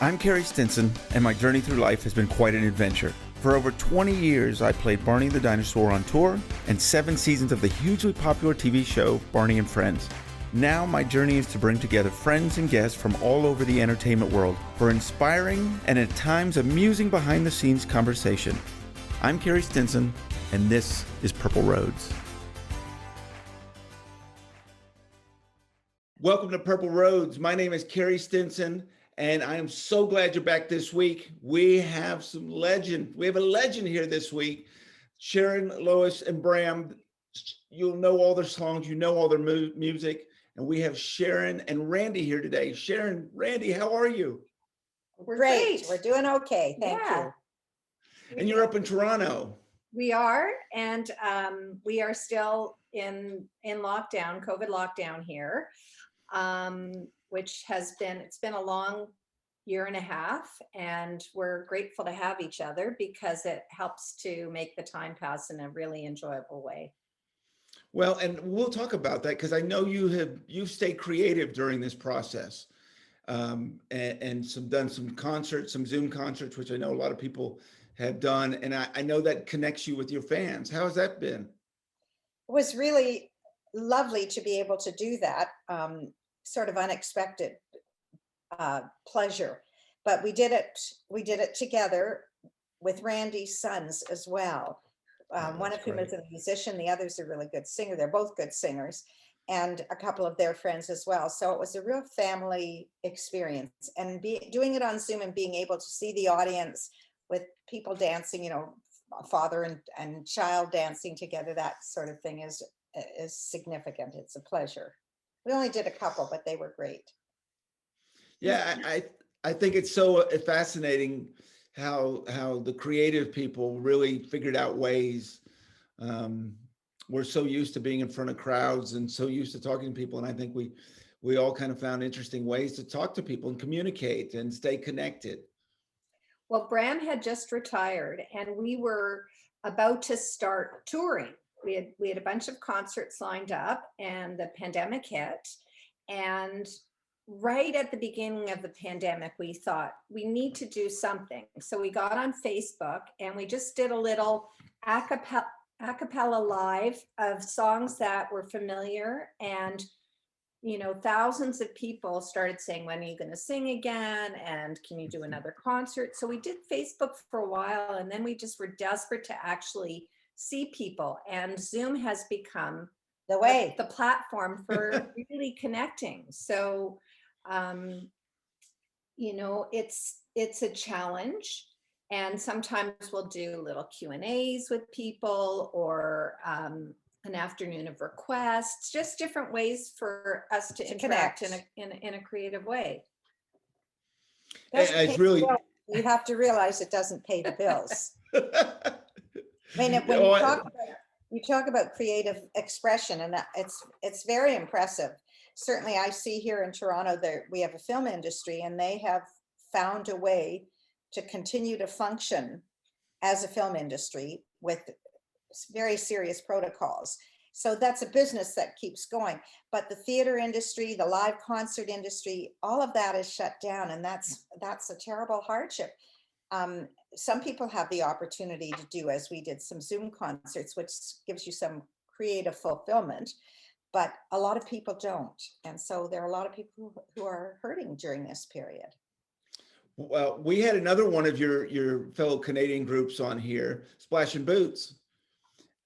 I'm Carey Stinson, and my journey through life has been quite an adventure. For over 20 years, I played Barney the Dinosaur on tour and 7 seasons of the hugely popular TV show Barney and Friends. Now my journey is to bring together friends and guests from all over the entertainment world for inspiring and at times amusing behind-the-scenes conversation. I'm Carey Stinson, and this is Purple Roads. Welcome to Purple Roads. My name is Carey Stinson, and I am so glad you're back this week. We have a legend here this week. Sharon, Lois, and Bram. You'll know all their songs, you know all their music. And we have Sharon and Randi here today. Sharon, Randi, how are you? We're great. We're doing okay. Thank you. And you're up in Toronto. We are, and we are still in lockdown, COVID lockdown here, which it's been a long year and a half, and we're grateful to have each other because it helps to make the time pass in a really enjoyable way. Well, and we'll talk about that because I know you've stayed creative during this process, and done some concerts, some Zoom concerts, which I know a lot of people have done, and I know that connects you with your fans. How has that been? It was really lovely to be able to do that, sort of unexpected pleasure, but we did it together with Randi's sons as well. One of whom is a musician, the other's a really good singer. They're both good singers, and a couple of their friends as well. So it was a real family experience, and doing it on Zoom and being able to see the audience with people dancing, father and child dancing together, that sort of thing is significant. It's a pleasure. We only did a couple, but they were great. Yeah, I think it's so fascinating how the creative people really figured out ways. We're so used to being in front of crowds and so used to talking to people, and I think we all kind of found interesting ways to talk to people and communicate and stay connected. Well, Bram had just retired, and we were about to start touring. We had a bunch of concerts lined up, and the pandemic hit, and right at the beginning of the pandemic, we thought we need to do something. So we got on Facebook and we just did a little a cappella live of songs that were familiar. And, thousands of people started saying, when are you going to sing again? And can you do another concert? So we did Facebook for a while, and then we just were desperate to actually see people. And Zoom has become the platform for really connecting. So it's a challenge, and sometimes we'll do little Q&As with people, or an afternoon of requests, just different ways for us to interact in a creative way. It's really, you have to realize it doesn't pay the bills. I mean, when you talk about creative expression, and it's very impressive. Certainly, I see here in Toronto that we have a film industry, and they have found a way to continue to function as a film industry with very serious protocols. So that's a business that keeps going. But the theater industry, the live concert industry, all of that is shut down, and that's a terrible hardship. Some people have the opportunity to do, as we did, some Zoom concerts, which gives you some creative fulfillment. But a lot of people don't. And so there are a lot of people who are hurting during this period. Well, we had another one of your fellow Canadian groups on here, Splash and Boots.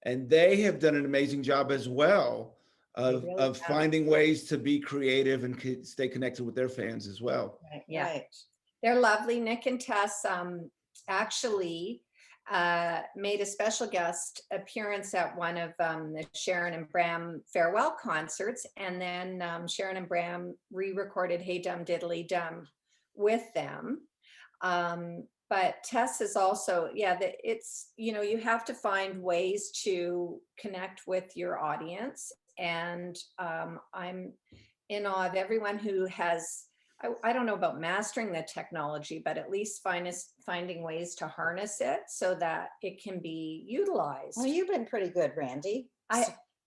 And they have done an amazing job as well of finding ways to be creative and stay connected with their fans as well. Right. Yeah. Right. They're lovely. Nick and Tess actually made a special guest appearance at one of the Sharon and Bram farewell concerts, and then Sharon and Bram re-recorded Hey Dum Diddly Dum with them. But Tess is also, it's, you have to find ways to connect with your audience, and I'm in awe of everyone who has, I don't know about mastering the technology, but at least finding ways to harness it so that it can be utilized. Well, you've been pretty good, Randi.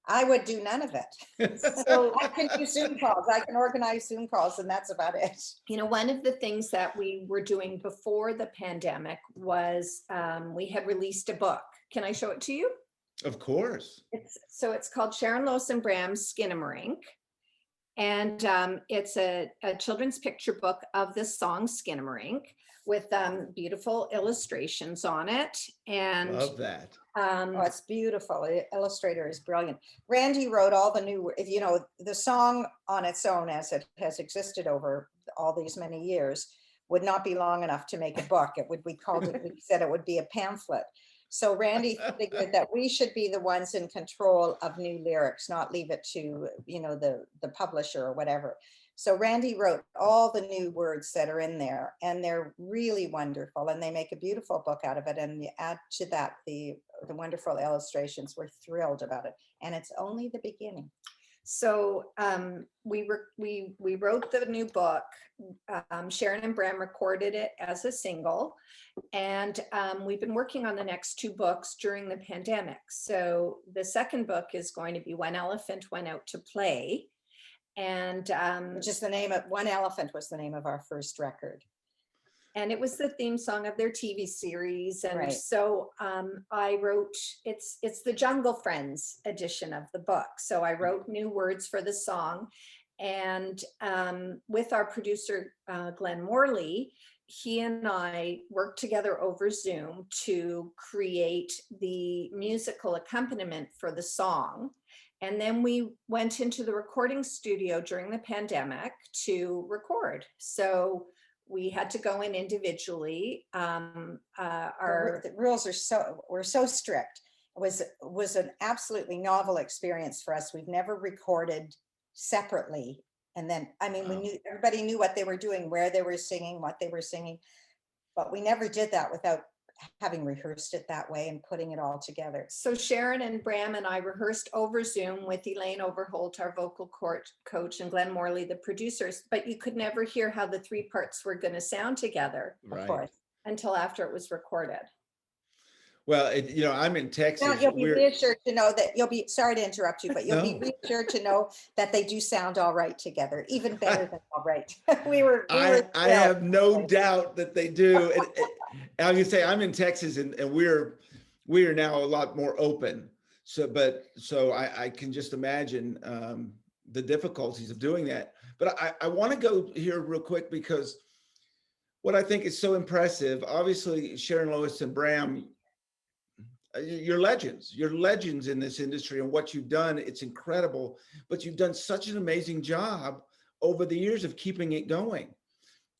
I would do none of it. So I can do Zoom calls. I can organize Zoom calls, and that's about it. One of the things that we were doing before the pandemic was we had released a book. Can I show it to you? Of course. It's called Sharon, Lois and Bram Skinamarink. And it's a children's picture book of the song Skinamarink with beautiful illustrations on it. And love that. Oh, it's beautiful. The illustrator is brilliant. Randi wrote all the new, the song on its own, as it has existed over all these many years, would not be long enough to make a book. We said it would be a pamphlet. So Randi figured that we should be the ones in control of new lyrics, not leave it to, the publisher or whatever. So Randi wrote all the new words that are in there, and they're really wonderful, and they make a beautiful book out of it. And you add to that the wonderful illustrations. We're thrilled about it, and it's only the beginning. So we wrote the new book. Sharon and Bram recorded it as a single, and we've been working on the next two books during the pandemic. So the second book is going to be One Elephant Went Out to Play, and which is the name of One Elephant was the name of our first record. And it was the theme song of their TV series. And right. So I wrote, it's the Jungle Friends edition of the book. So I wrote new words for the song. And with our producer, Glenn Morley, he and I worked together over Zoom to create the musical accompaniment for the song. And then we went into the recording studio during the pandemic to record. So we had to go in individually. The rules were so strict. It was an absolutely novel experience for us. We've never recorded separately. And then, everybody knew what they were doing, where they were singing, what they were singing, but we never did that without having rehearsed it that way and putting it all together. So Sharon and Bram and I rehearsed over Zoom with Elaine Overholt, our vocal coach, and Glenn Morley, the producers, but you could never hear how the three parts were going to sound together, of course, until after it was recorded. Well, I'm in Texas. Now, you'll be reassured to know that sorry to interrupt you, but you'll be reassured to know that they do sound all right together, even better than all right. I have no doubt that they do. I can say I'm in Texas, and we are now a lot more open. So I can just imagine the difficulties of doing that. But I want to go here real quick, because what I think is so impressive, obviously, Sharon, Lois, and Bram, you're legends in this industry, and what you've done, it's incredible, but you've done such an amazing job over the years of keeping it going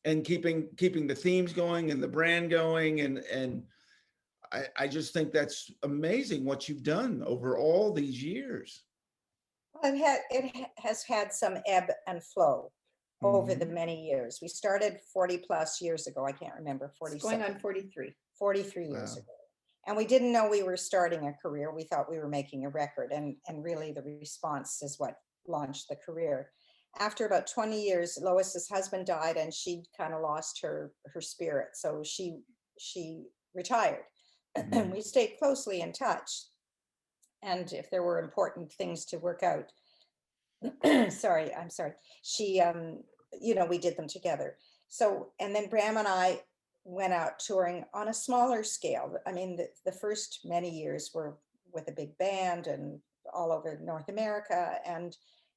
and keeping the themes going and the brand going. And I just think that's amazing what you've done over all these years. It has had some ebb and flow over the many years. We started 40 plus years ago. I can't remember, 40 going on 43 years ago. And we didn't know we were starting a career. We thought we were making a record, and really the response is what launched the career. After about 20 years, Lois's husband died, and she kind of lost her spirit. So she retired. We stayed closely in touch. And if there were important things to work out, I'm sorry. She, we did them together. So, and then Bram and I went out touring on a smaller scale. The first many years were with a big band and all over North America. And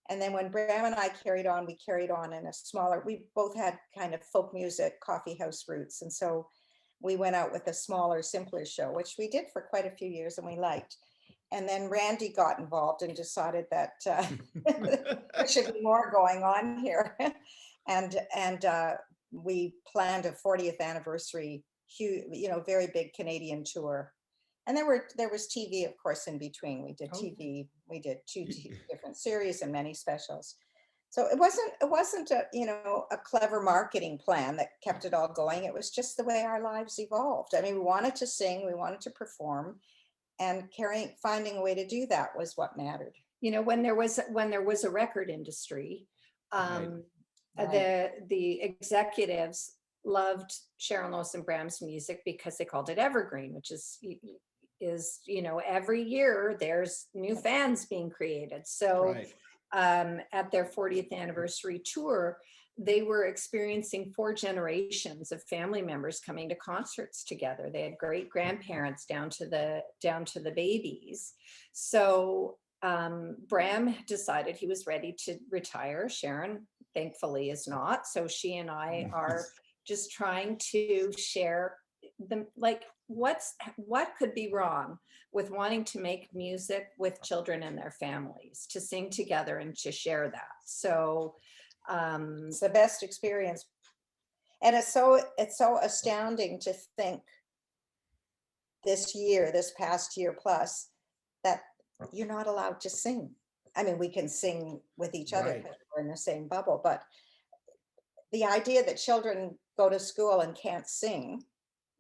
then when Bram and I carried on, we carried on in a smaller, we both had kind of folk music, coffee house roots. And so we went out with a smaller, simpler show, which we did for quite a few years and we liked. And then Randi got involved and decided that there should be more going on here. And we planned a 40th anniversary, huge, very big Canadian tour. And there was TV, of course, in between. We did TV, we did two different series and many specials. So it wasn't a clever marketing plan that kept it all going. It was just the way our lives evolved. We wanted to sing, we wanted to perform, and finding a way to do that was what mattered. When there was a record industry, the executives loved Sharon, Lois and Bram's music because they called it evergreen, which is every year there's new fans being created. So Right. At their 40th anniversary tour, they were experiencing 4 generations of family members coming to concerts together. They had great grandparents down to the babies. So Bram decided he was ready to retire. Sharon, thankfully, is not. So she and I are just trying to share what could be wrong with wanting to make music with children and their families, to sing together and to share that. So It's the best experience. And it's so astounding to think this past year plus, that you're not allowed to sing. I mean, we can sing with each other Right. because we're in the same bubble, but the idea that children go to school and can't sing,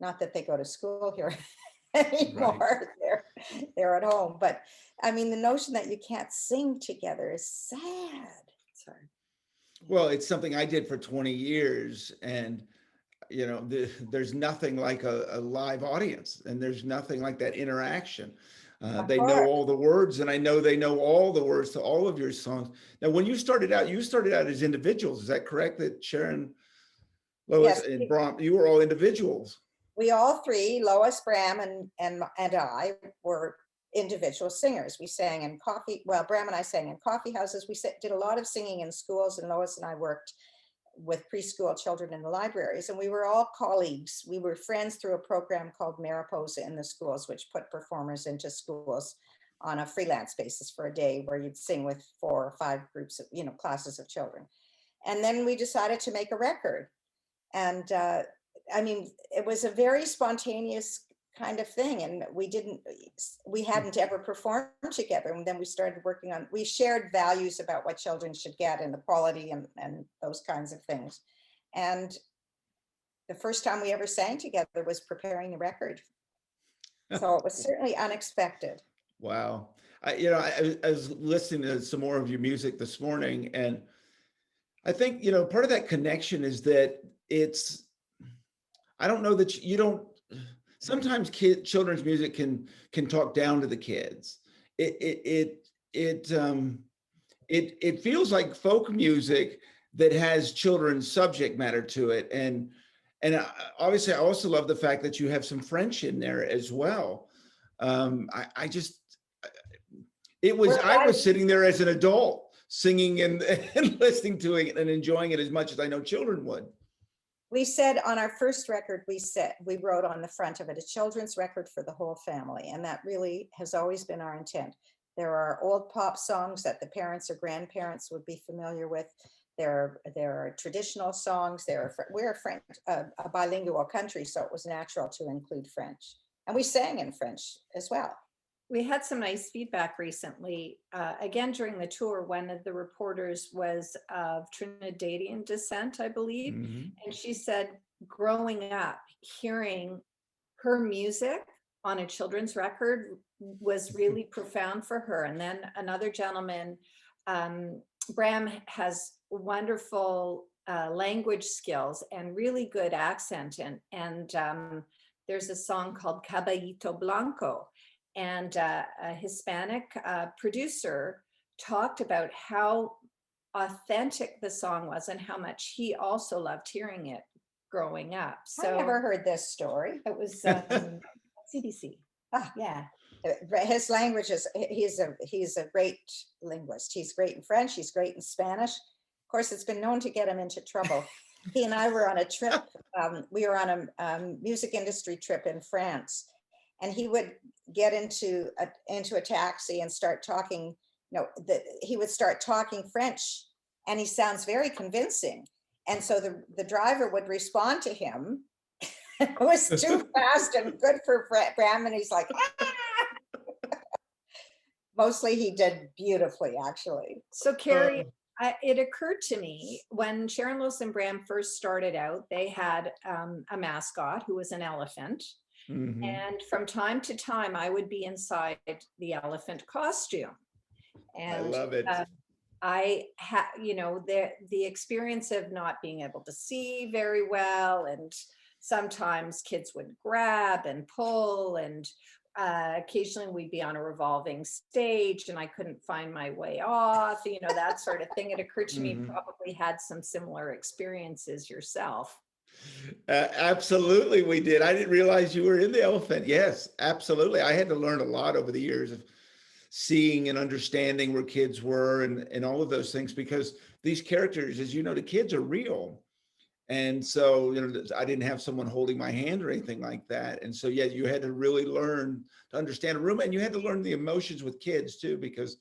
not that they go to school here anymore, they're at home, but I mean, the notion that you can't sing together is sad. Sorry. Well, it's something I did for 20 years, and there's nothing like a live audience, and there's nothing like that interaction. They know all the words, and I know they know all the words to all of your songs. Now, when you started out as individuals. Is that correct? That Sharon, Lois, Yes, and Bram, you were all individuals. we all three, Lois, Bram, and I, were individual singers. We sang in Bram and I sang in coffee houses. We did a lot of singing in schools, and Lois and I worked with preschool children in the libraries, and we were all colleagues. We were friends through a program called Mariposa in the Schools, which put performers into schools on a freelance basis for a day, where you'd sing with 4 or 5 groups of, classes of children. And then we decided to make a record. And I mean, it was a very spontaneous kind of thing, and we hadn't ever performed together. And then we started we shared values about what children should get, and equality, and those kinds of things. And the first time we ever sang together was preparing the record. So it was certainly unexpected. Wow. I was listening to some more of your music this morning, and I think, part of that connection is that I don't know that you don't, sometimes children's music can talk down to the kids. It feels like folk music that has children's subject matter to it. And obviously I also love the fact that you have some French in there as well. I was sitting there as an adult singing and listening to it and enjoying it as much as I know children would. We said on our first record, we wrote on the front of it, a children's record for the whole family. And that really has always been our intent. There are old pop songs that the parents or grandparents would be familiar with. There are traditional songs. We're a bilingual country, so it was natural to include French. And we sang in French as well. We had some nice feedback recently. Again, during the tour, one of the reporters was of Trinidadian descent, I believe. Mm-hmm. And she said, growing up, hearing her music on a children's record was really profound for her. And then another gentleman, Bram has wonderful language skills and really good accent. And there's a song called Caballito Blanco. And a Hispanic producer talked about how authentic the song was and how much he also loved hearing it growing up. So I never heard this story. It was CBC. Yeah. His language is, he's a great linguist. He's great in French. He's great in Spanish. Of course, it's been known to get him into trouble. He and I were on a trip. We were on a music industry trip in France. And he would get into a taxi and start talking, he would start talking French, and he sounds very convincing. And so the driver would respond to him. It was too fast and good for Bram, and he's like, ah! Mostly he did beautifully, actually. So Carey, it occurred to me when Sharon, Lois and Bram first started out, they had a mascot who was an elephant. Mm-hmm. And from time to time, I would be inside the elephant costume. And I love it. I had, the experience of not being able to see very well. And sometimes kids would grab and pull. And occasionally we'd be on a revolving stage and I couldn't find my way off, that sort of thing. It occurred to me you probably had some similar experiences yourself. Absolutely, we did. I didn't realize you were in the elephant. Yes, absolutely. I had to learn a lot over the years of seeing and understanding where kids were and all of those things, because these characters, as you know, the kids are real. And so, I didn't have someone holding my hand or anything like that. And so, yeah, you had to really learn to understand a room, and you had to learn the emotions with kids too, because,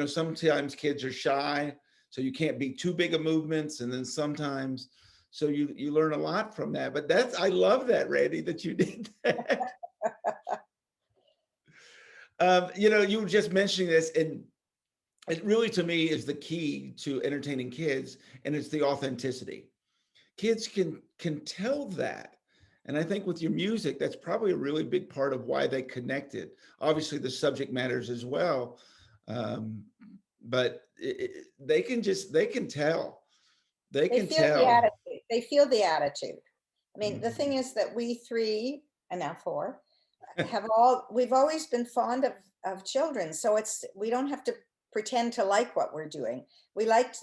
sometimes kids are shy, so you can't be too big of movements. And then sometimes, so you learn a lot from that. But I love that, Randi, that you did that. You were just mentioning this, and it really, to me, is the key to entertaining kids, and it's the authenticity. Kids can tell that. And I think with your music, that's probably a really big part of why they connected. Obviously, the subject matters as well. But they can tell. They can tell. The attitude. They feel the attitude. I mean, the thing is that we three, and now four, we've always been fond of children. So we don't have to pretend to like what we're doing. We like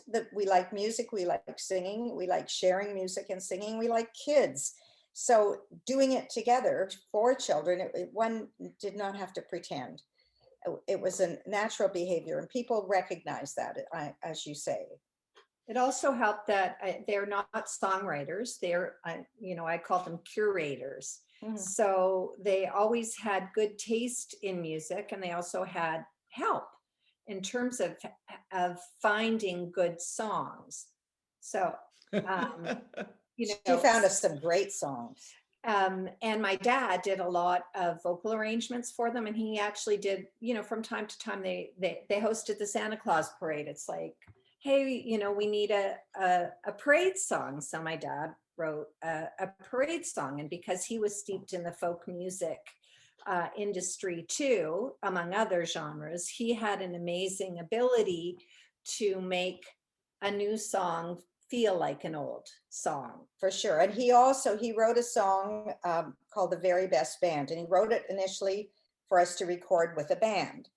music, we like singing, we like sharing music and singing, we like kids. So doing it together for children, one did not have to pretend. It was a natural behavior, and people recognize that, as you say. It also helped that they're not songwriters. They're, I call them curators. So they always had good taste in music, and they also had help in terms of finding good songs. So, She found us some great songs. And my dad did a lot of vocal arrangements for them. And he actually did, from time to time, they hosted the Santa Claus parade. It's like, hey, we need a parade song. So my dad wrote a parade song. And because he was steeped in the folk music industry too, among other genres, he had an amazing ability to make a new song feel like an old song. For sure. And he wrote a song called The Very Best Band, and he wrote it initially for us to record with a band,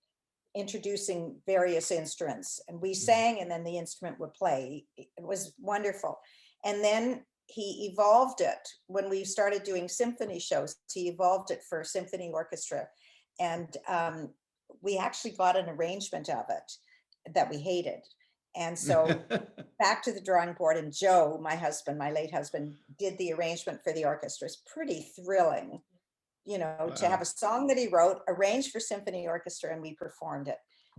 introducing various instruments, and we sang, and then the instrument would play. It was wonderful. And then he evolved it when we started doing symphony shows. He evolved it for symphony orchestra, and we actually got an arrangement of it that we hated. And so back to the drawing board, and Joe, my late husband, did the arrangement for the orchestra. It's pretty thrilling, to have a song that he wrote, arranged for symphony orchestra, and we performed it.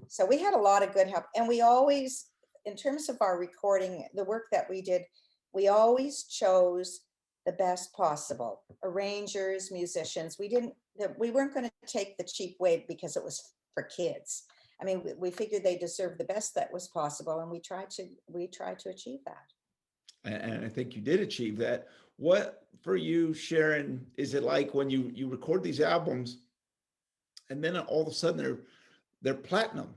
So we had a lot of good help. And we always, in terms of our recording, the work that we did, we always chose the best possible arrangers, musicians. We weren't going to take the cheap way because it was for kids. I mean, we figured they deserved the best that was possible, and we tried to achieve that. And I think you did achieve that. What, for you, Sharon, is it like when you record these albums, and then all of a sudden they're platinum,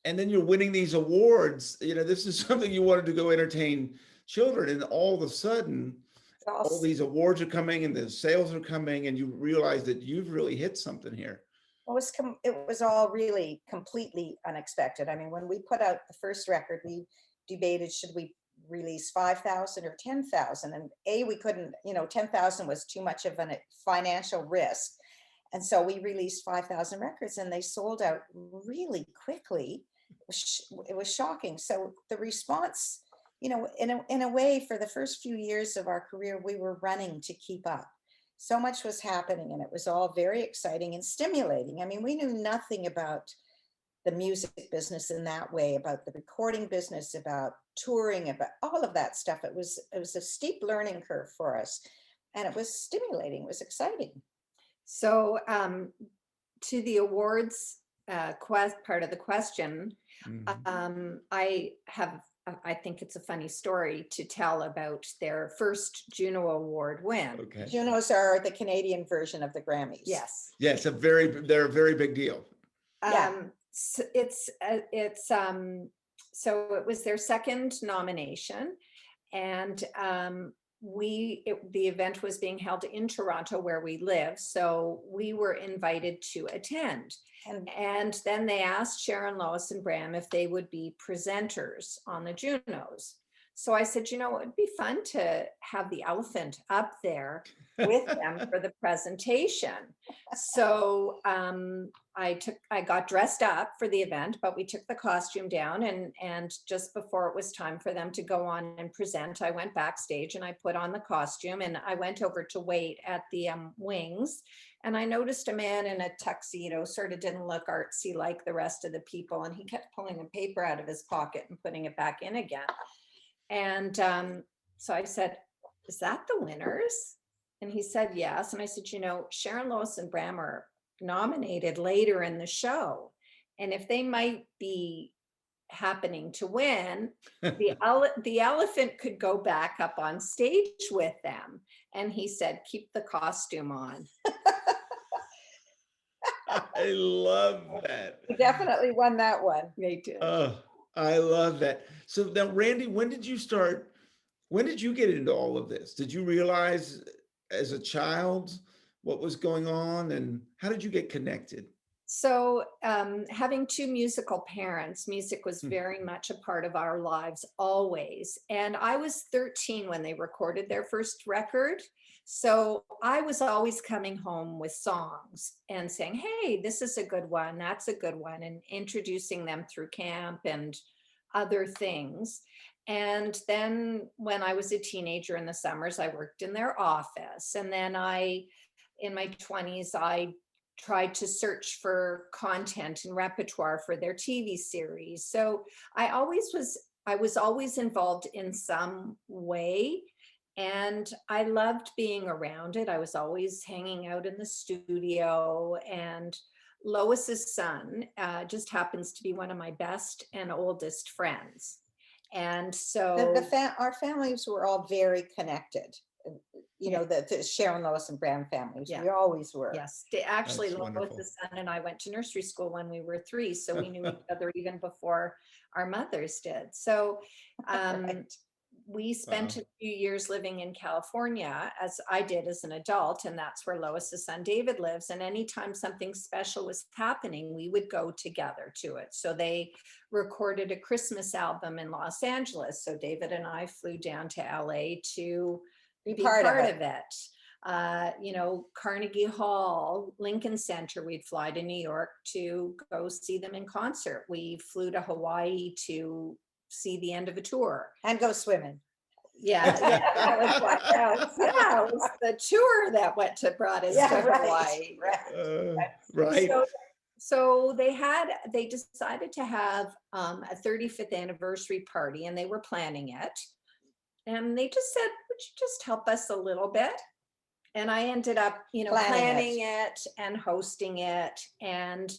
and then you're winning these awards? This is something you wanted to go entertain children, and all of a sudden, all these awards are coming, and the sales are coming, and you realize that you've really hit something here. It was all really completely unexpected. I mean, when we put out the first record, we debated, should we release 5,000 or 10,000? And we couldn't, 10,000 was too much of a financial risk. And so we released 5,000 records, and they sold out really quickly. It was shocking. So the response, in a way, for the first few years of our career, we were running to keep up. So much was happening, and it was all very exciting and stimulating. I mean, we knew nothing about the music business in that way, about the recording business, about touring, about all of that stuff. It was a steep learning curve for us, and it was stimulating. It was exciting. So to the awards part of the question, I think it's a funny story to tell about their first Juno Award win. Okay. Junos are the Canadian version of the Grammys. Yes. Yes, they're a very big deal. So so it was their second nomination, and the event was being held in Toronto where we live. So we were invited to attend. And then they asked Sharon, Lois and Bram if they would be presenters on the Junos. So I said, it'd be fun to have the elephant up there with them for the presentation. So I got dressed up for the event, but we took the costume down, and just before it was time for them to go on and present, I went backstage and I put on the costume, and I went over to wait at the wings. And I noticed a man in a tuxedo, sort of didn't look artsy like the rest of the people. And he kept pulling a paper out of his pocket and putting it back in again. And so I said, "Is that the winners?" And he said, "Yes." And I said, Sharon, Lois and Bram are nominated later in the show. And if they might be happening to win, the elephant could go back up on stage with them. And he said, "Keep the costume on." I love that. You definitely won that one. They did. Oh, I love that. So now, Randi, when did you get into all of this? Did you realize as a child what was going on, and how did you get connected? So having two musical parents, music was very much a part of our lives always. And I was 13 when they recorded their first record. So I was always coming home with songs and saying, "Hey, this is a good one, that's a good one," and introducing them through camp and other things. And then when I was a teenager in the summers, I worked in their office. And then in my 20s, I tried to search for content and repertoire for their TV series. So I was always involved in some way, and I loved being around it. I was always hanging out in the studio, and Lois's son just happens to be one of my best and oldest friends. And so our families were all very connected. The Sharon, Lois and Bram families. Yeah. We always were. Yes, Lois's son and I went to nursery school when we were 3, so we knew each other even before our mothers did. So right. We spent a few years living in California, as I did as an adult, and that's where Lois's son David lives. And anytime something special was happening, we would go together to it. So they recorded a Christmas album in Los Angeles. So David and I flew down to LA to be part of it. Carnegie Hall, Lincoln Center, we'd fly to New York to go see them in concert. We flew to Hawaii to see the end of a tour. And go swimming. Yeah, that was the tour that brought us to Hawaii. Right. So they decided to have a 35th anniversary party, and they were planning it. And they just said, "Would you just help us a little bit?" And I ended up, planning it and hosting it. And,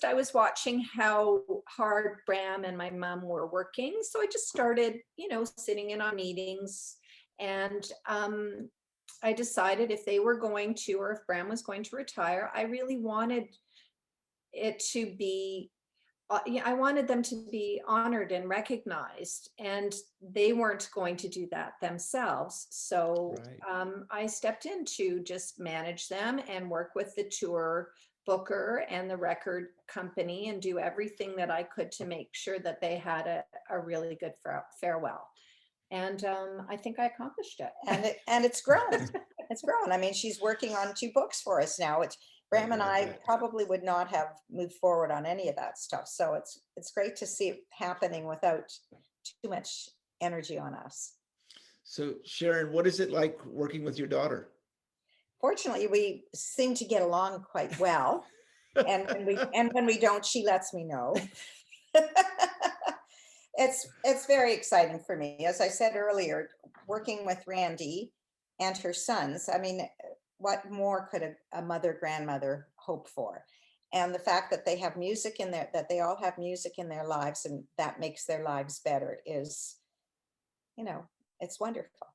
I was watching how hard Bram and my mom were working. So I just started, sitting in on meetings. And I decided if they were going to, or if Bram was going to retire, I really wanted it to be I wanted them to be honored and recognized, and they weren't going to do that themselves. So I stepped in to just manage them and work with the tour booker and the record company and do everything that I could to make sure that they had a really good farewell. And I think I accomplished it. And it's grown. It's grown. I mean, she's working on 2 books for us now. Bram and I probably would not have moved forward on any of that stuff. So it's great to see it happening without too much energy on us. So Sharon, what is it like working with your daughter? Fortunately, we seem to get along quite well. And when we don't, she lets me know. It's very exciting for me. As I said earlier, working with Randi and her sons, I mean, what more could a mother, grandmother hope for? And the fact that they have music in there, that they all have music in their lives, and that makes their lives better is, it's wonderful.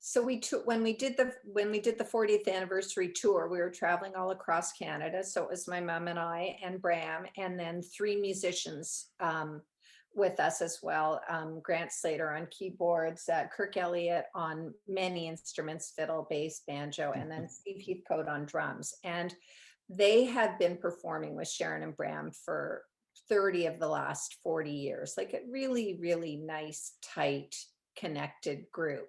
So when we did the 40th anniversary tour, we were traveling all across Canada. So it was my mom and I and Bram, and then 3 musicians with us as well. Grant Slater on keyboards, Kirk Elliott on many instruments, fiddle, bass, banjo, and then Steve Heathcote on drums. And they had been performing with Sharon and Bram for 30 of the last 40 years, like a really, really nice, tight, connected group.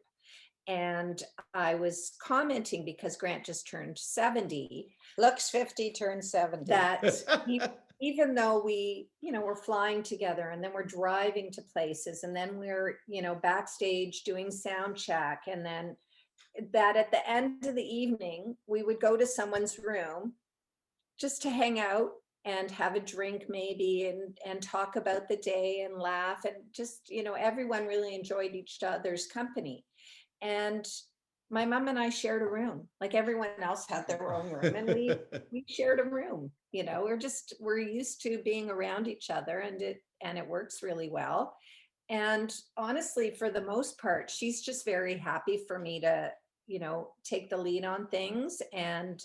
And I was commenting because Grant just turned 70. Looks 50, turns 70. That even though we, we're flying together and then we're driving to places and then we're, backstage doing sound check, and then that at the end of the evening, we would go to someone's room just to hang out and have a drink maybe and talk about the day and laugh, and just, everyone really enjoyed each other's company. And my mom and I shared a room, like everyone else had their own room, and we shared a room. We're used to being around each other, and it works really well. And honestly, for the most part, she's just very happy for me to, take the lead on things and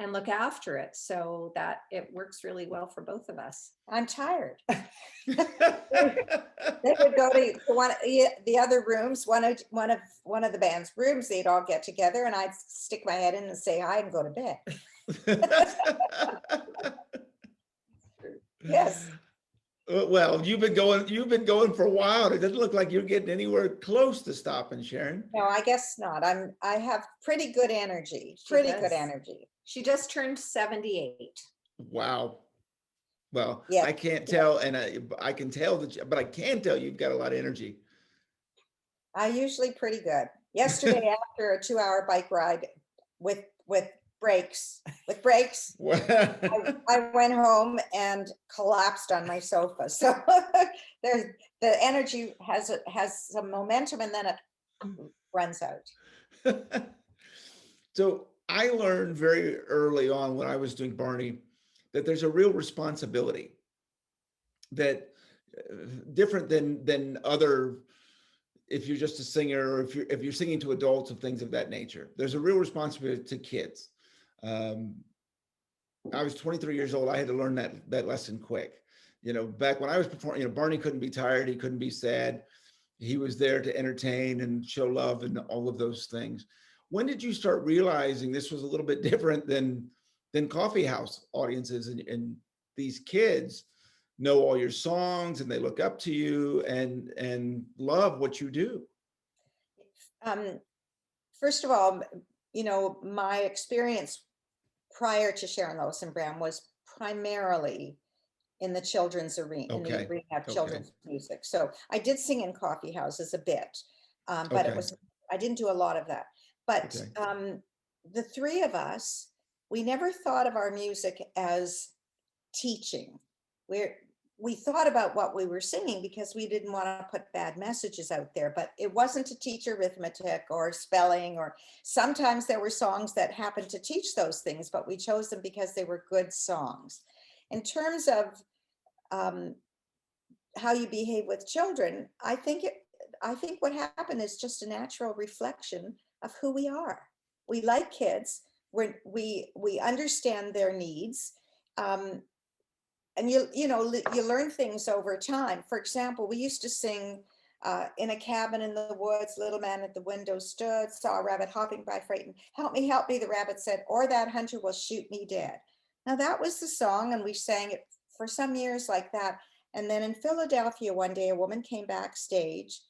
look after it, so that it works really well for both of us. I'm tired. They would go to one the other rooms, one of the band's rooms. They'd all get together, and I'd stick my head in and say hi and go to bed. Yes. Well, you've been going for a while. It doesn't look like you're getting anywhere close to stopping, Sharon. No, I guess not. I have pretty good energy. Good energy. She just turned 78. Wow. Well, yeah. I can't tell, and I can tell but I can tell you've got a lot of energy. I'm usually pretty good. Yesterday, after a 2-hour bike ride with breaks, I went home and collapsed on my sofa. So the energy has some momentum, and then it runs out. So I learned very early on when I was doing Barney that there's a real responsibility that different than other, if you're just a singer, or if you're singing to adults and things of that nature. There's a real responsibility to kids. I was 23 years old. I had to learn that lesson quick. Back when I was performing, Barney couldn't be tired. He couldn't be sad. He was there to entertain and show love and all of those things. When did you start realizing this was a little bit different than coffee house audiences, and these kids know all your songs and they look up to you and love what you do? First of all, my experience prior to Sharon, Lois and Bram was primarily in the children's arena, in the arena of children's music. So I did sing in coffee houses a bit, but I didn't do a lot of that. But the three of us, we never thought of our music as teaching. We thought about what we were singing because we didn't want to put bad messages out there, but it wasn't to teach arithmetic or spelling, or sometimes there were songs that happened to teach those things, but we chose them because they were good songs. In terms of how you behave with children, I think what happened is just a natural reflection of who we are. We like kids. We understand their needs. And you learn things over time. For example, we used to sing in a cabin in the woods, little man at the window stood, saw a rabbit hopping by frightened. Help me, the rabbit said, or that hunter will shoot me dead. Now that was the song, and we sang it for some years like that. And then in Philadelphia one day, a woman came backstage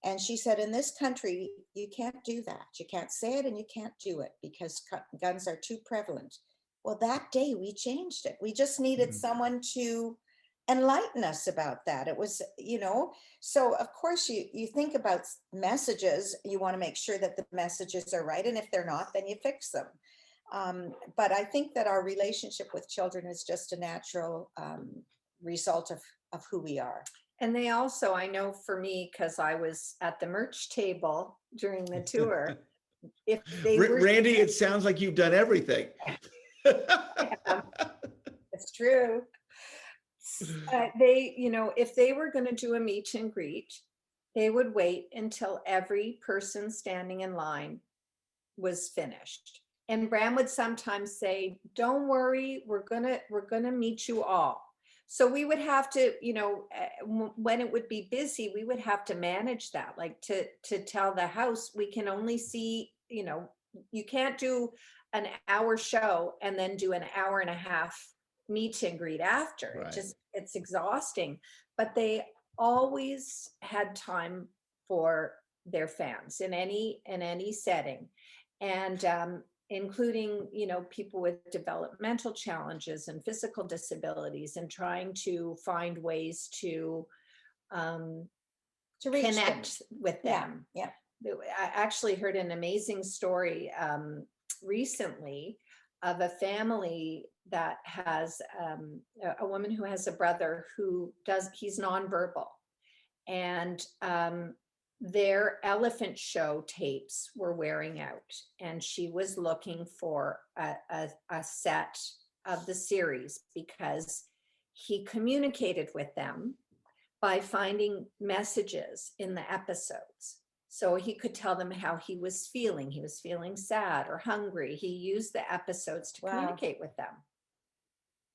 and she said, in this country, you can't do that. You can't say it and you can't do it because guns are too prevalent. Well, that day we changed it. We just needed someone to enlighten us about that. It was, so of course you think about messages, you want to make sure that the messages are right. And if they're not, then you fix them. But I think that our relationship with children is just a natural result of who we are. And they also, I know for me, because I was at the merch table during the tour. If they Randi, it sounds like you've done everything. It's true. If they were going to do a meet and greet, they would wait until every person standing in line was finished. And Bram would sometimes say, don't worry, we're gonna meet you all. So we would have to, when it would be busy, we would have to manage that, like to tell the house, we can only see, you can't do an hour show and then do an hour and a half meet and greet after. Right. It's exhausting. But they always had time for their fans in any setting. And including, people with developmental challenges and physical disabilities, and trying to find ways to reach connect with them. Yeah. I actually heard an amazing story recently of a family that has a woman who has a brother he's nonverbal, and their elephant show tapes were wearing out, and she was looking for a set of the series because he communicated with them by finding messages in the episodes. So he could tell them how he was feeling. He was feeling sad or hungry. He used the episodes to communicate with them.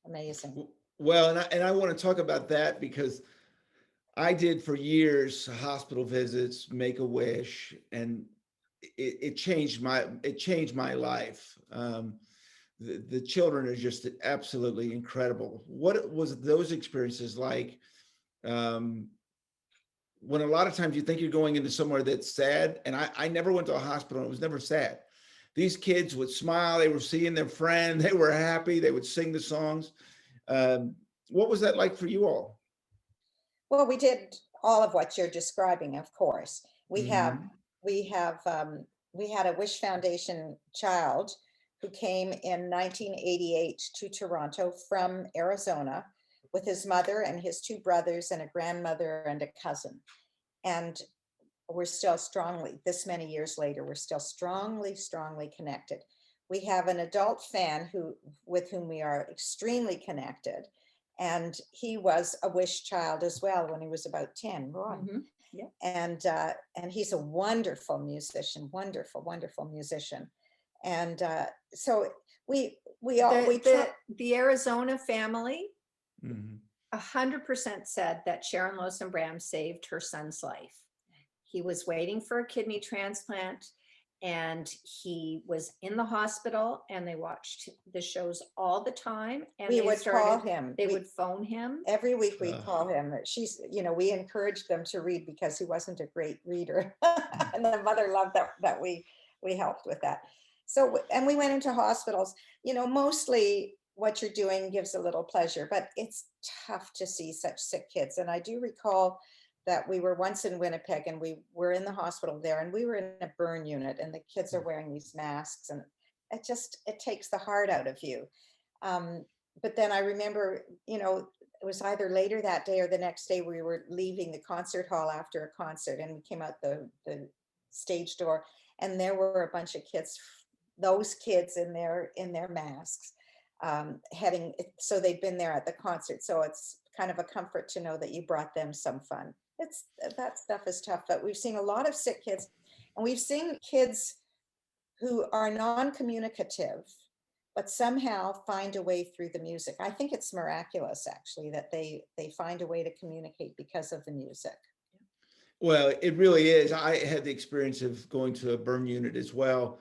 Amazing. Well, and I want to talk about that because I did for years hospital visits, Make-A-Wish, and it changed my life. The children are just absolutely incredible. What was those experiences like? When a lot of times you think you're going into somewhere that's sad, and I never went to a hospital, and it was never sad. These kids would smile, they were seeing their friend, they were happy, they would sing the songs. What was that like for you all? Well, we did all of what you're describing, of course. We had a Wish Foundation child who came in 1988 to Toronto from Arizona with his mother and his two brothers and a grandmother and a cousin. And we're still this many years later, we're still strongly connected. We have an adult fan with whom we are extremely connected. And he was a Wish child as well when he was about 10. Mm-hmm. Yeah. And he's a wonderful musician, wonderful musician. And so the Arizona family, Mm-hmm. 100% said that Sharon, Lois and Bram saved her son's life. He was waiting for a kidney transplant, and he was in the hospital, and they watched the shows all the time. And we would call him. They would phone him. Every week we'd call him. We encouraged them to read because he wasn't a great reader. And the mother loved that we helped with that. So, and we went into hospitals, mostly what you're doing gives a little pleasure, but it's tough to see such sick kids. And I do recall that we were once in Winnipeg, and we were in the hospital there, and we were in a burn unit, and the kids are wearing these masks, and it takes the heart out of you. But then I remember, it was either later that day or the next day, we were leaving the concert hall after a concert, and we came out the stage door, and there were a bunch of kids, those kids in their masks, so they'd been there at the concert. So it's kind of a comfort to know that you brought them some fun. That stuff is tough, but we've seen a lot of sick kids, and we've seen kids who are non-communicative, but somehow find a way through the music. I think it's miraculous, actually, that they find a way to communicate because of the music. Well, it really is. I had the experience of going to a burn unit as well,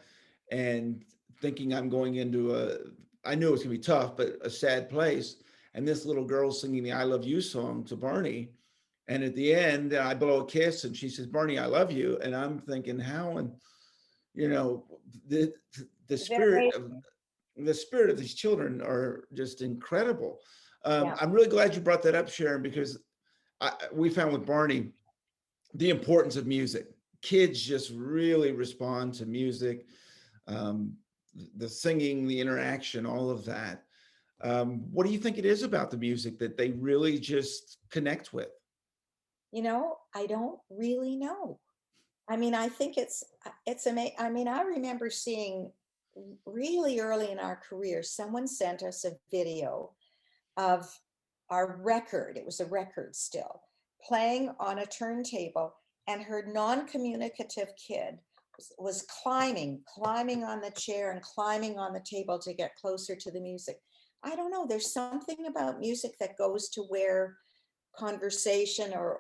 and thinking I'm going into I knew it was gonna be tough, but a sad place. And this little girl singing the "I Love You" song to Barney. And at the end, I blow a kiss, and she says, "Barney, I love you." And I'm thinking, how, and the spirit of these children are just incredible. Yeah. I'm really glad you brought that up, Sharon, because we found with Barney the importance of music. Kids just really respond to music, the singing, the interaction, all of that. What do you think it is about the music that they really just connect with? I don't really know. I mean, I think it's amazing. I mean, I remember seeing really early in our career, someone sent us a video of our record. It was a record still playing on a turntable, and her non-communicative kid was climbing on the chair and climbing on the table to get closer to the music. I don't know, there's something about music that goes to where conversation or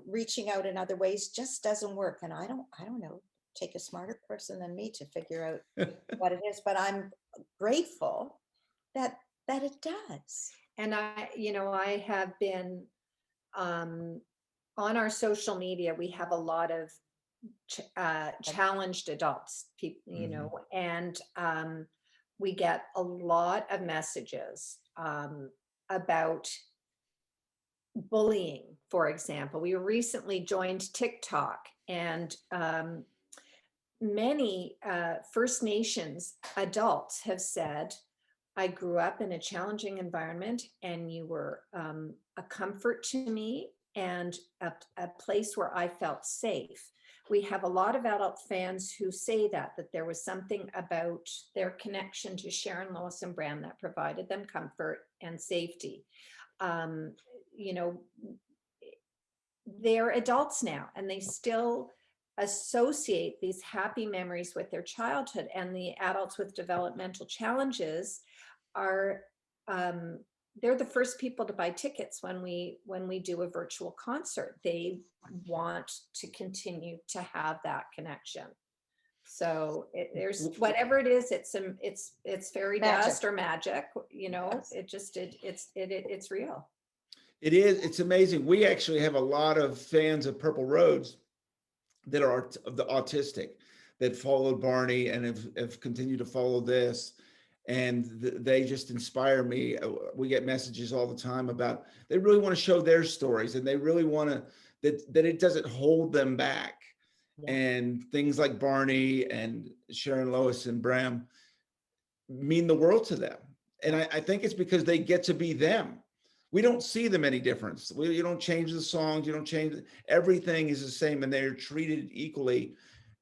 reaching out in other ways just doesn't work. And I don't know, take a smarter person than me to figure out what it is, but I'm grateful that it does. And I have been on our social media, we have a lot of challenged adults, people, and we get a lot of messages about bullying, for example. We recently joined Tik Tok, and many First Nations adults have said, I grew up in a challenging environment, and you were a comfort to me and a place where I felt safe. We have a lot of adult fans who say that there was something about their connection to Sharon, Lois and Bram that provided them comfort and safety. They're adults now, and they still associate these happy memories with their childhood. And the adults with developmental challenges are they're the first people to buy tickets when we do a virtual concert. They want to continue to have that connection. So there's whatever it is, it's fairy dust or magic, yes. It's real. It is. It's amazing. We actually have a lot of fans of Purple Roads that are of the autistic, that followed Barney and have continued to follow this. And they just inspire me. We get messages all the time about, they really want to show their stories, and they really want to, that it doesn't hold them back. Yeah. And things like Barney and Sharon, Lois and Bram mean the world to them. And I think it's because they get to be them. We don't see them any difference. You don't change the songs, you don't change, everything is the same, and they're treated equally.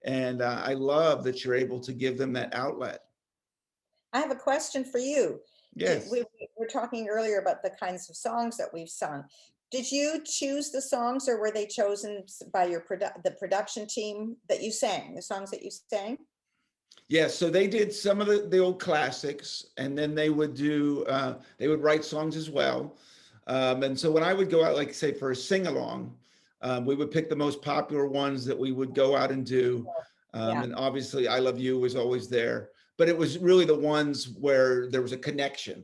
And I love that you're able to give them that outlet. I have a question for you. Yes. We were talking earlier about the kinds of songs that we've sung. Did you choose the songs, or were they chosen by the production team that you sang, the songs that you sang? Yes, so they did some of the old classics, and then they would do, they would write songs as well. And so when I would go out, like say for a sing-along, we would pick the most popular ones that we would go out and do. And obviously I Love You was always there, but it was really the ones where there was a connection,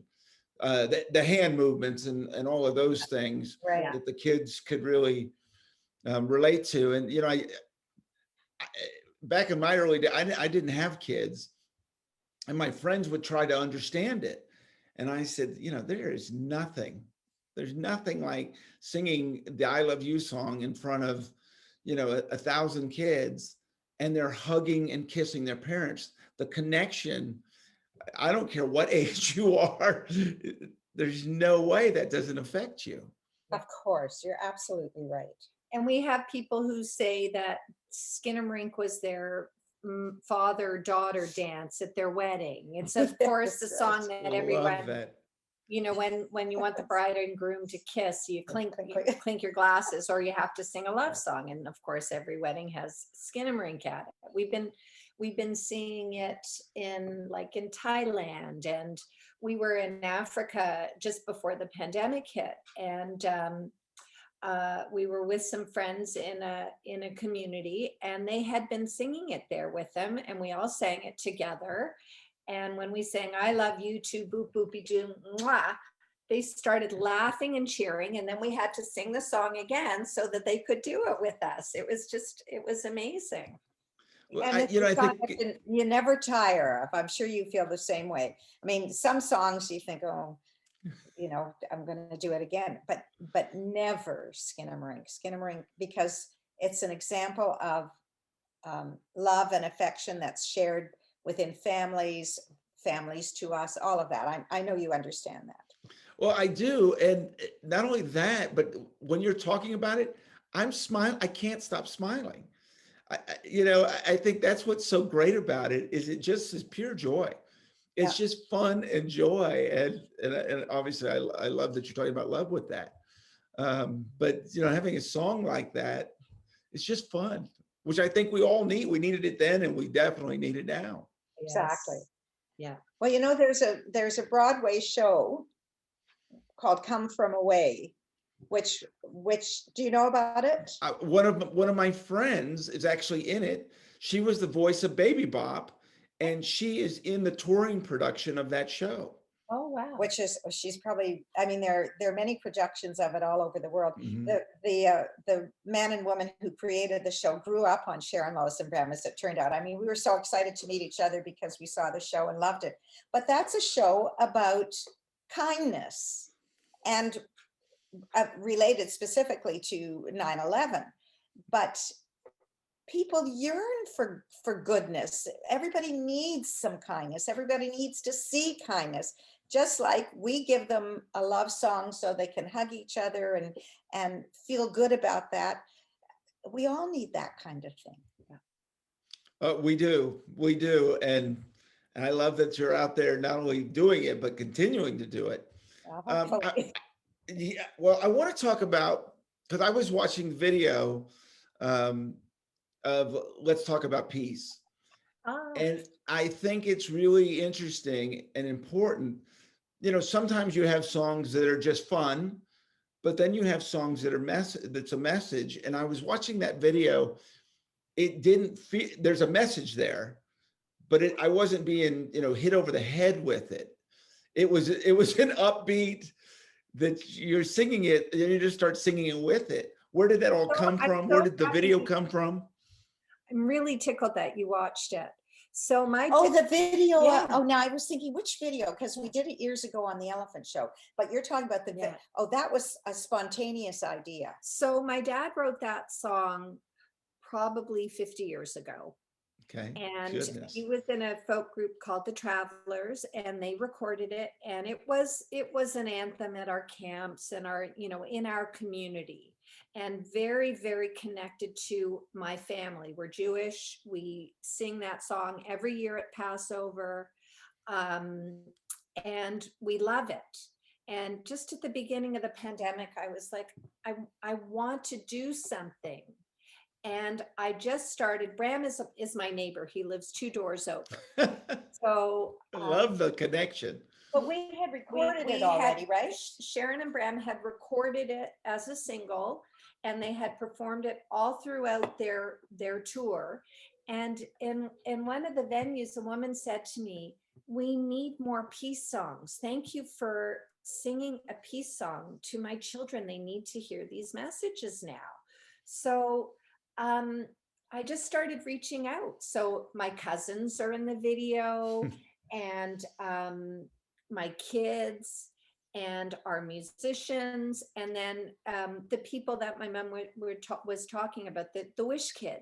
the hand movements and all of those things that the kids could really relate to. And, I back in my early days, I didn't have kids, and my friends would try to understand it. And I said, there's nothing like singing the I Love You song in front of, 1,000 kids, and they're hugging and kissing their parents. The connection, I don't care what age you are, there's no way that doesn't affect you. Of course, you're absolutely right. And we have people who say that Skinnamarink was their father-daughter dance at their wedding. It's of course the song that everyone, when you want the bride and groom to kiss, you clink your glasses, or you have to sing a love song. And of course, every wedding has Skinnamarink at it. We've been seeing it in Thailand, and we were in Africa just before the pandemic hit, and we were with some friends in a community, and they had been singing it there with them, and we all sang it together. And when we sang I Love You Too, boop boopy doo, mwah, they started laughing and cheering, and then we had to sing the song again so that they could do it with us. It was amazing. Well, and I think you never tire of. I'm sure you feel the same way. I mean, some songs you think, oh, I'm going to do it again, but never Skinnamarink, because it's an example of love and affection that's shared within families to us, all of that. I know you understand that. Well, I do. And not only that, but when you're talking about it, I'm smiling. I can't stop smiling. I think that's what's so great about it, is it just is pure joy. It's just fun and joy. And obviously I love that you're talking about love with that. But, having a song like that, it's just fun, which I think we all need. We needed it then, and we definitely need it now. Exactly. Yeah. Well, you know, there's a Broadway show called Come From Away, which do you know about it? One of my friends is actually in it. She was the voice of Baby Bop, and she is in the touring production of that show. Oh, wow. Which is, she's probably, I mean, there are many productions of it all over the world. Mhm. The man and woman who created the show grew up on Sharon, Lois and Bram, as it turned out. I mean, we were so excited to meet each other because we saw the show and loved it. But that's a show about kindness and related specifically to 9/11. But people yearn for goodness. Everybody needs some kindness. Everybody needs to see kindness. Just like we give them a love song so they can hug each other and feel good about that. We all need that kind of thing. We do, and I love that you're out there not only doing it but continuing to do it. Yeah, well, I want to talk about, because I was watching video of Let's Talk About Peace. Oh. And I think it's really interesting and important. You know, sometimes you have songs that are just fun, but then you have songs that are that's a message. And I was watching that video. It didn't feel, there's a message there, but I wasn't being, hit over the head with it. It was an upbeat that you're singing it and you just start singing it with it. Where did that all come from? Where did the video come from? I'm really tickled that you watched it. So the video. Yeah. Now I was thinking which video, because we did it years ago on the Elephant Show, but you're talking about that was a spontaneous idea. So my dad wrote that song probably 50 years ago. Okay. And Goodness. he was in a folk group called the Travelers, and they recorded it. And it was an anthem at our camps and our, in our community, and very, very connected to my family. We're Jewish. We sing that song every year at Passover. And we love it. And just at the beginning of the pandemic, I was like, I want to do something. And I just started. Bram is my neighbor. He lives 2 doors over. So I love the connection. But we had recorded it already, right? Sharon and Bram had recorded it as a single, and they had performed it all throughout their tour. And in one of the venues, a woman said to me, "We need more peace songs. Thank you for singing a peace song to my children. They need to hear these messages now." So I just started reaching out. So my cousins are in the video, and my kids, and our musicians, and then the people that my mom was talking about, the Wish Kid.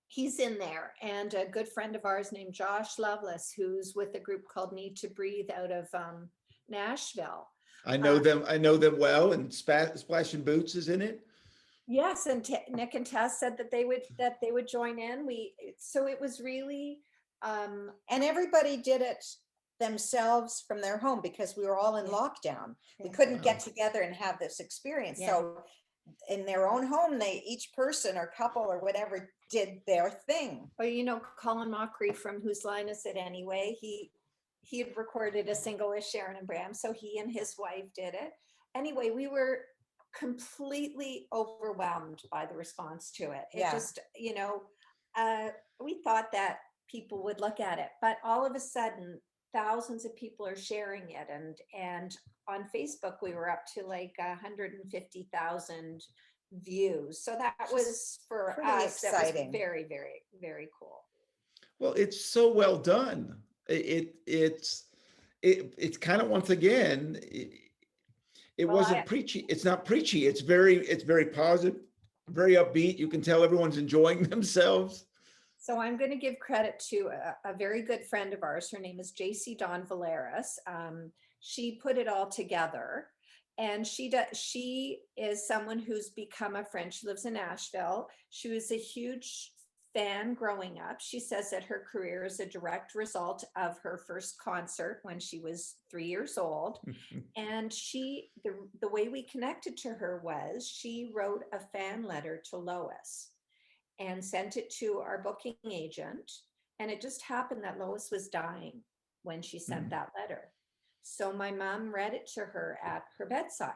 He's in there, and a good friend of ours named Josh Loveless, who's with a group called Need to Breathe out of Nashville. I know them. I know them well. And Splash and Boots is in it. Yes, and Nick and Tess said that they would join in. So it was really, and everybody did it themselves from their home because we were all in lockdown. We couldn't get together and have this experience. Yeah. So in their own home, each person or couple or whatever did their thing. Or Colin Mockery from Whose Line Is It Anyway? He had recorded a single with Sharon and Bram, so he and his wife did it. Anyway, we were completely overwhelmed by the response to it. It just, we thought that people would look at it, but all of a sudden thousands of people are sharing it, and on Facebook we were up to like 150,000 views. So that was for us exciting. That was very, very, very cool. Well, it's so well done. It's kind of, once again, it wasn't preachy. It's not preachy. It's very positive, very upbeat. You can tell everyone's enjoying themselves. So I'm going to give credit to a very good friend of ours. Her name is JC Don Valeris. She put it all together, and she is someone who's become a friend. She lives in Nashville. She was a huge fan growing up. She says that her career is a direct result of her first concert when she was 3 years old. And the way we connected to her was she wrote a fan letter to Lois and sent it to our booking agent. And it just happened that Lois was dying. when she sent that letter. So my mom read it to her at her bedside.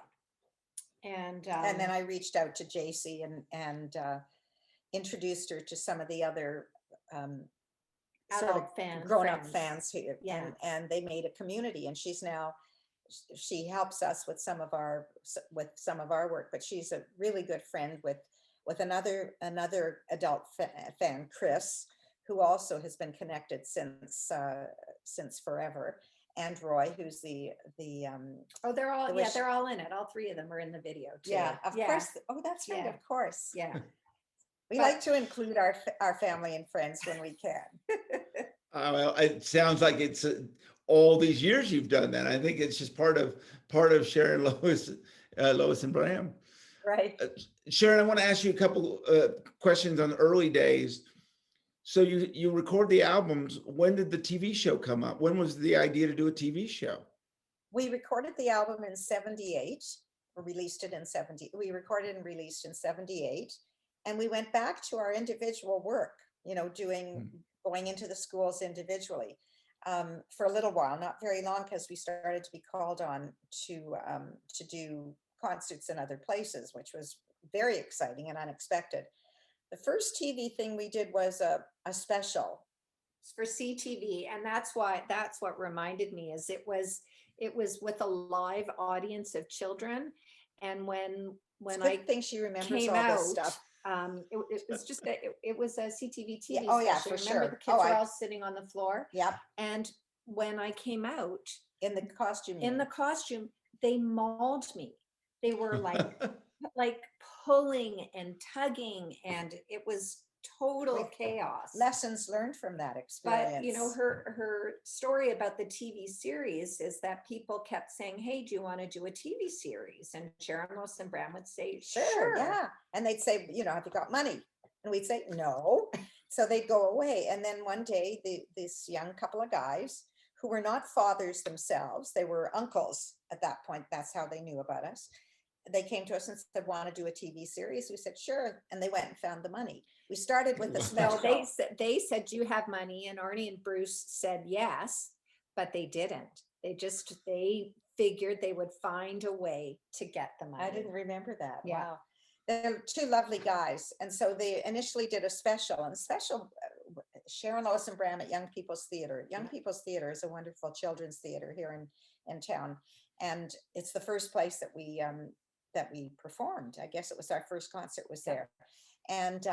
And then I reached out to JC and introduced her to some of the other adult grown-up fans here. Yeah. And they made a community, and she helps us with some of our work, but she's a really good friend with another adult fan, Chris, who also has been connected since forever, and Roy, who's the they're all they're all in it. All three of them are in the video too. Yeah, of course. Oh, that's right. Yeah. Of course. Yeah. We like to include our family and friends when we can. Well, it sounds like it's all these years you've done that. I think it's just part of Sharon, Lois and Bram. Right. Sharon, I want to ask you a couple questions on the early days. So you record the albums. When did the TV show come up? When was the idea to do a TV show? We recorded the album in 78, or released it in 70. We recorded and released in 78. And we went back to our individual work, going into the schools individually for a little while, not very long, because we started to be called on to do concerts in other places, which was very exciting and unexpected. The first TV thing we did was a special. It's for CTV, and that's what reminded me is it was with a live audience of children, and when I think she remembers came all out, this stuff. It was just it was a CTV TV Oh yeah, special. for Remember sure. the kids were all sitting on the floor. Yep. And when I came out in the costume, they mauled me. They were like pulling and tugging, and it was total chaos. Lessons learned from that experience. But her story about the TV series is that people kept saying, "Hey, do you want to do a TV series?" And Sharon, Lois and Bram would say, "Sure." Yeah. And they'd say, "Have you got money?" And we'd say, "No." So they'd go away. And then one day, this young couple of guys who were not fathers themselves, they were uncles at that point. That's how they knew about us. They came to us and said, "Want to do a TV series?" We said, "Sure." And they went and found the money. We started with the special. They said, "Do you have money?" And Arnie and Bruce said yes, but they didn't. They figured they would find a way to get the money. I didn't remember that. Yeah. Wow. They're two lovely guys. And so they initially did a special, and Sharon, Lois and Bram at Young People's Theater. Young People's Theater is a wonderful children's theater here in town. And it's the first place that we performed. I guess it was our first concert was there. And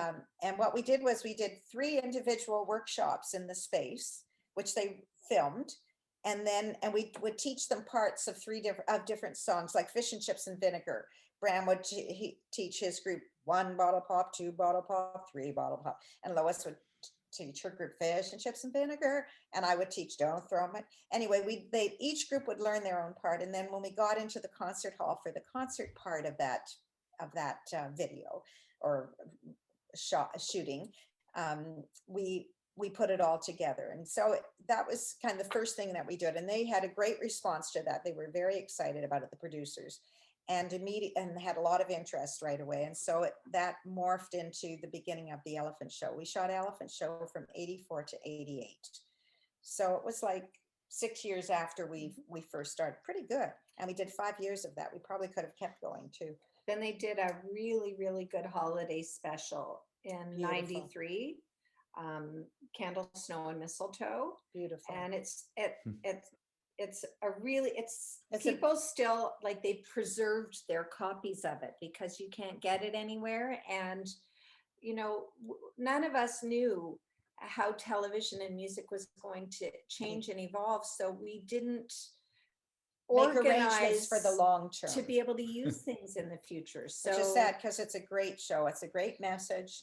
what we did was we did 3 individual workshops in the space, which they filmed. And we would teach them parts of 3 different songs, like Fish and Chips and Vinegar. Bram would teach his group 1 bottle pop, 2 bottle pop, 3 bottle pop. And Lois would teach her group Fish and Chips and Vinegar. And I would teach Don't Throw Me. Anyway, each group would learn their own part. And then when we got into the concert hall for the concert part of that video or shooting, we put it all together. And so that was kind of the first thing that we did. And they had a great response to that. They were very excited about it, the producers, and had a lot of interest right away. And so that morphed into the beginning of the Elephant Show. We shot Elephant Show from 84 to 88. So it was like 6 years after we first started. Pretty good. And we did 5 years of that. We probably could have kept going too. Then they did a really, really good holiday special in 93. Candle, Snow, and Mistletoe. Beautiful. And it's people still, like, they preserved their copies of it because you can't get it anywhere. And none of us knew how television and music was going to change and evolve, so we didn't organize for the long term to be able to use things in the future. So which is sad, because it's a great show. It's a great message.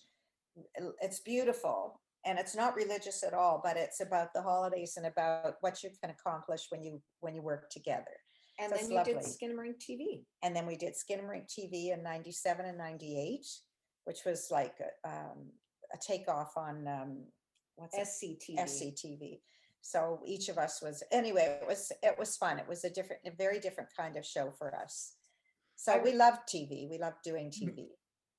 It's beautiful, and it's not religious at all, but it's about the holidays and about what you can accomplish when you work together. And so then you did Skinnamarink TV. And then we did Skinnamarink TV in 97 and 98, which was like a takeoff on SCTV. So each of us was, anyway, it was fun. It was a very different kind of show for us. So we loved TV. We loved doing TV.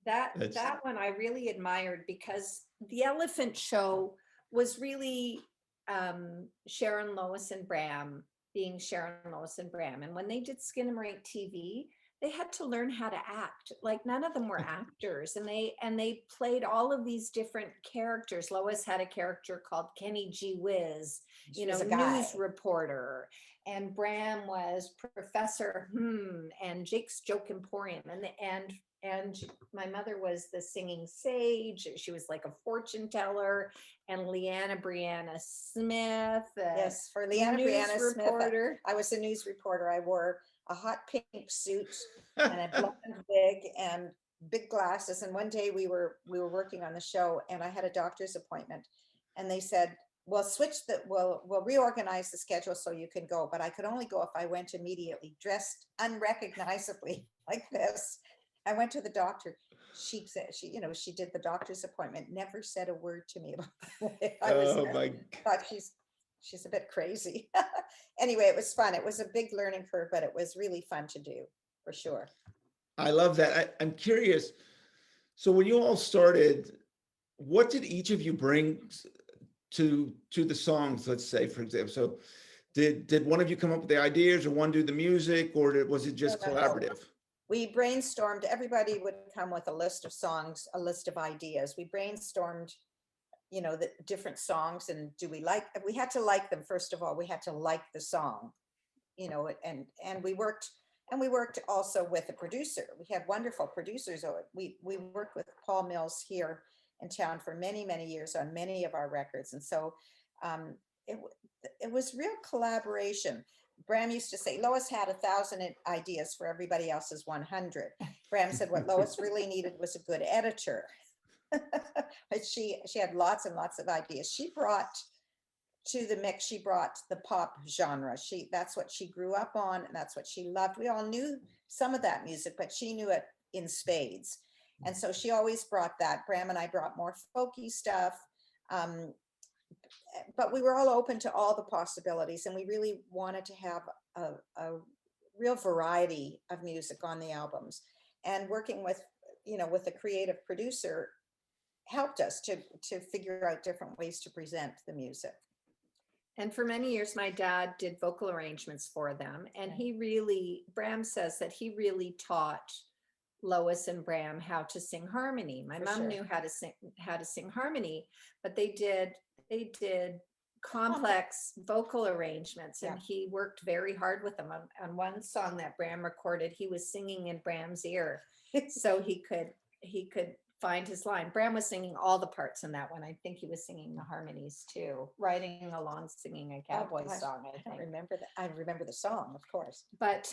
That one I really admired, because the Elephant Show was really Sharon, Lois and Bram being Sharon, Lois and Bram. And when they did Skinnamarink TV, they had to learn how to act. Like none of them were actors, and they played all of these different characters. Lois had a character called Kenny G. Whiz, She was a guy. news reporter, and Bram was Professor and Jake's Joke Emporium, and my mother was the singing sage. She was like a fortune teller, and Leanna Brianna Smith. Yes, for Leanna news Brianna Smith, reporter. I was a news reporter. I wore a hot pink suit and a blonde wig and big glasses. And one day we were working on the show, and I had a doctor's appointment, and they said, "We'll we'll reorganize the schedule so you can go." But I could only go if I went immediately, dressed unrecognizably like this. I went to the doctor. She said she did the doctor's appointment, never said a word to me about the way I was. my Thought she's a bit crazy. Anyway, it was fun. It was a big learning curve, but it was really fun to do, for sure. I love that. I'm curious. So when you all started, what did each of you bring to the songs? Let's say, for example, so did one of you come up with the ideas, or one do the music, or was it just No. collaborative? We brainstormed. Everybody would come with a list of songs, a list of ideas. We brainstormed, the different songs, and we had to like them. First of all, we had to like the song, and we worked also with a producer. We had wonderful producers. We worked with Paul Mills here in town for many, many years on many of our records. And so it was real collaboration. Bram used to say Lois had 1,000 ideas for everybody else's 100. Bram said what Lois really needed was a good editor. But she had lots and lots of ideas. She brought to the mix, she brought the pop genre. That's what she grew up on, and that's what she loved. We all knew some of that music, but she knew it in spades. And so she always brought that. Bram and I brought more folky stuff. But we were all open to all the possibilities, and we really wanted to have a real variety of music on the albums. And working with a creative producer helped us to figure out different ways to present the music. And for many years, my dad did vocal arrangements for them. And Bram says that he really taught Lois and Bram how to sing harmony. My mom knew how to sing harmony, but they did complex vocal arrangements, and he worked very hard with them. On one song that Bram recorded, he was singing in Bram's ear so he could find his line. Bram was singing all the parts in that one. I think he was singing the harmonies too, riding along singing a cowboy song. I think. I remember the song, of course. But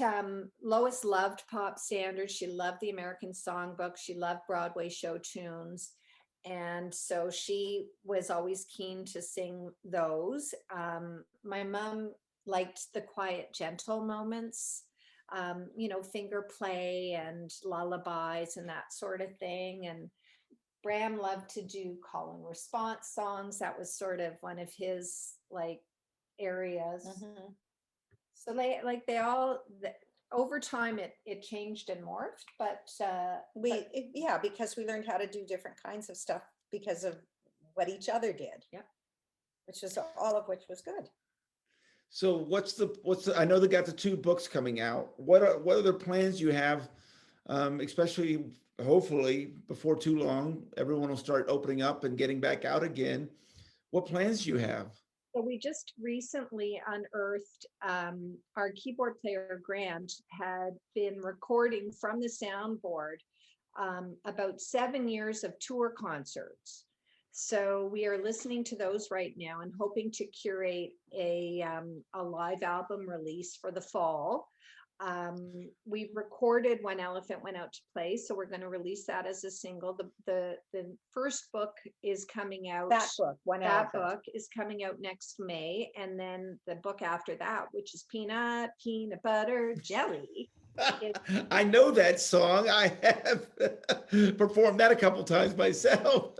Lois loved pop standards. She loved the American Songbook. She loved Broadway show tunes. And so she was always keen to sing those. My mom liked the quiet, gentle moments, finger play and lullabies and that sort of thing. And Bram loved to do call and response songs. That was sort of one of his areas. Mm-hmm. So over time it changed and morphed, but because we learned how to do different kinds of stuff because of what each other did. Yeah. All of which was good. So what's the I know they got the 2 books coming out. What other plans you have, especially hopefully before too long, everyone will start opening up and getting back out again. What plans do you have? So we just recently unearthed our keyboard player, Grant, had been recording from the soundboard about 7 years of tour concerts. So we are listening to those right now and hoping to curate a live album release for the fall. We recorded When Elephant Went Out to Play, so we're going to release that as a single. The first book is coming out. That book is coming out next May, and then the book after that, which is Peanut Butter Jelly. I know that song. I have performed that a couple times myself.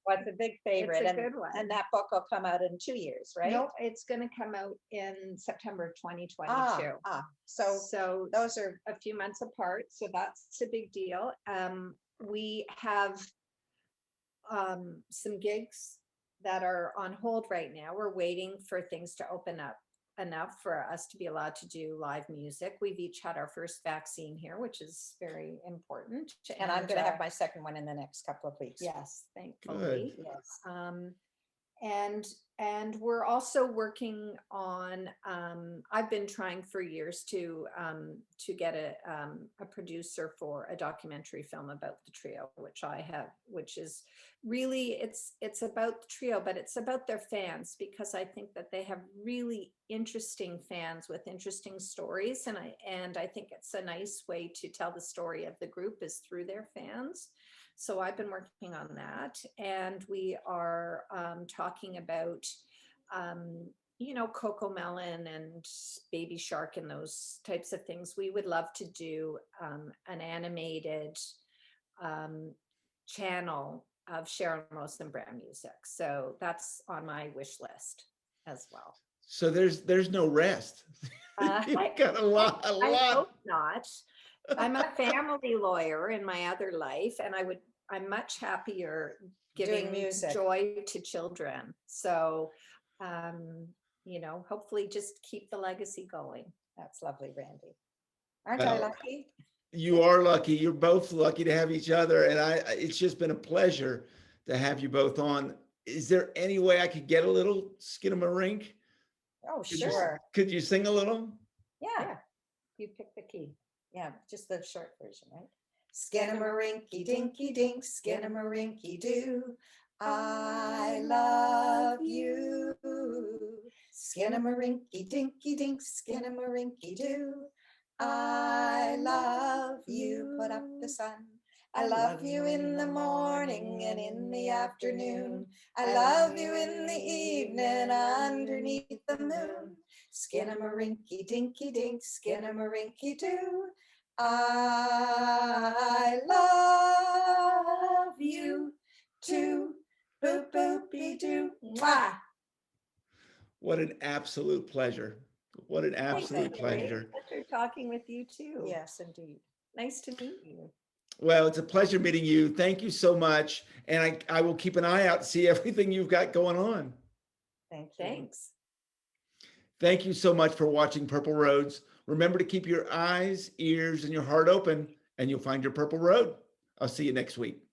Well, it's a big favorite. It's a good one. And that book will come out in 2 years, right? No, it's going to come out in September of 2022. So those are a few months apart. So that's a big deal. We have some gigs that are on hold right now. We're waiting for things to open up enough for us to be allowed to do live music. We've each had our first vaccine here, which is very important. And I'm going to have my second one in the next couple of weeks. Yes, thankfully. Yes. And we're also working on, I've been trying for years to get a producer for a documentary film about the trio, which is really, it's about the trio, but it's about their fans, because I think that they have really interesting fans with interesting stories. And I think it's a nice way to tell the story of the group is through their fans. So I've been working on that, and we are talking about, Coco Melon and Baby Shark and those types of things. We would love to do an animated channel of Sharon, Lois and Bram music. So that's on my wish list as well. So there's no rest. You've got a lot. I hope not. I'm a family lawyer in my other life, and I'm much happier giving music. Joy to children. So, hopefully just keep the legacy going. That's lovely, Randi. Aren't I lucky? You are lucky. You're both lucky to have each other. And it's just been a pleasure to have you both on. Is there any way I could get a little Skinamarink? Oh, sure. Could you sing a little? Yeah. You pick the key. Yeah, just the short version, right? Skinnamarink-y dinky dink, skinnamarink-y doo. I love you. Skinnamarink-y dinky dink, skinnamarink-y doo. I love you. Put up the sun. I love you in the morning and in the afternoon. I love you in the evening underneath the moon. Skinnamarink-y dinky dink, skinnamarink-y doo. I love you too. Boop boopy doo. Mwah. What an absolute pleasure. What an absolute pleasure. Pleasure talking with you too. Yes, indeed. Nice to meet you. Well, it's a pleasure meeting you. Thank you so much. And I will keep an eye out, see everything you've got going on. Thank you. Thanks. Thank you so much for watching Purple Roads. Remember to keep your eyes, ears, and your heart open, and you'll find your purple road. I'll see you next week.